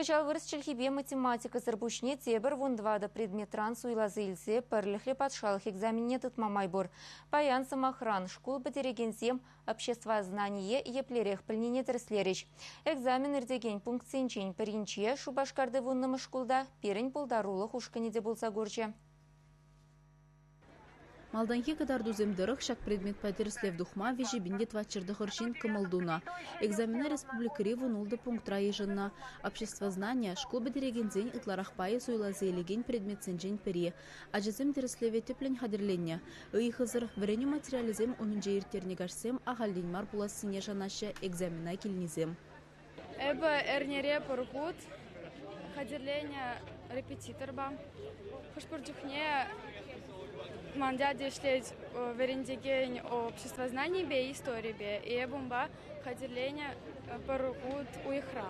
Кычал вырыс челхибе математика зарбушне тебір вундвада предметран суйлазы илсе пірліхлі патшалық экзаменне тұтмамай бұр. Паян самахран школ бітерегенсем обществознание еплерех пілнене тірслеріш. Экзамен үрдеген пункт сенчен пірінче шубашкарды вуннымы школда перін бұлдарулы хушканеде болса көрче. Малданхи кадарду-земдырых шак предмет патерслев духма вежи биндет вачырды хырчин кымылдуна. Экзамена республикари вунулды пунктра ежынна. Обществознание школ бедерегензень итларах пайы суйлазелеген предмет сенжен пере. Ажызем терслеве теплен хадерленне. Ый хызыр врене материализем онынже иртернегашсем ахалденмар буласыне жанашы экзамена келнизем. Эбі эрнере пұрғуд, хадерленне репетиторба. Хышпырдюхне мандя дешлеть верендеген обществознание бе истории бе. И бумба хадерленне пұрғуд уйхра.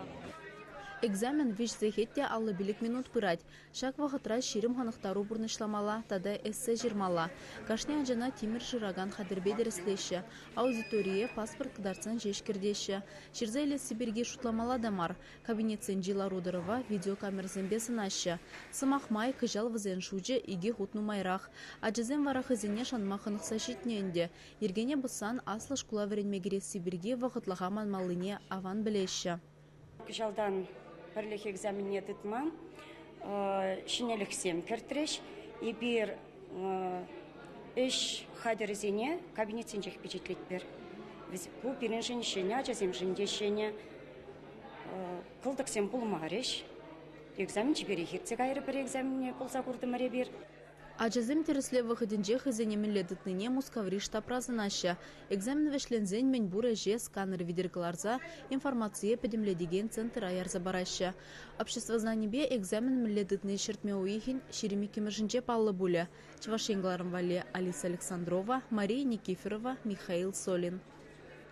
Экзамен виш зехетте аллы билик минут пырать. Шак вахытра ширим ханықтару бұрнышламала, тада эссе жирмала. Кашне анжана тимир жираган хадербе дерслеші. Аудитория паспорт кыдарцан жешкердеші. Ширзайле Сибирге шутламала дамар. Кабинетсен жила Рудырова видеокамерзен бесынашы. Сымахмай кыжал вызен шуджи иге хутну майрах. Аджызен варахызене шанмахынық сашитненде. Ергене бұсан аслы шкула веренмегере Сибирге вахытлаға малыне аван білеші. Кыжалдан бірлік экзаменне тұтман, шинеліксем кіртіреш, и бір үш хадерзене кабинетсен жек бюджетлет бер. Бұл бірін жіншене, ажазем жіндешене, қылдықсен бұл мағареш. Экзамен жібері херцег айры бір экзаменне болса көрді мәре бер. Ажазем терсле выходенже хызенемен ледытныне мускаври штаб-разынашы. Экзамен вешлензен мен бура же сканер видергаларза информация педемледеген центр аярза барашы. Обществознанибе экзамен мен ледытный шертме уихин ширими кемержинче паллы буля. Чавашенгларым вали Алиса Александрова, Мария Никифорова, Михаил Солин.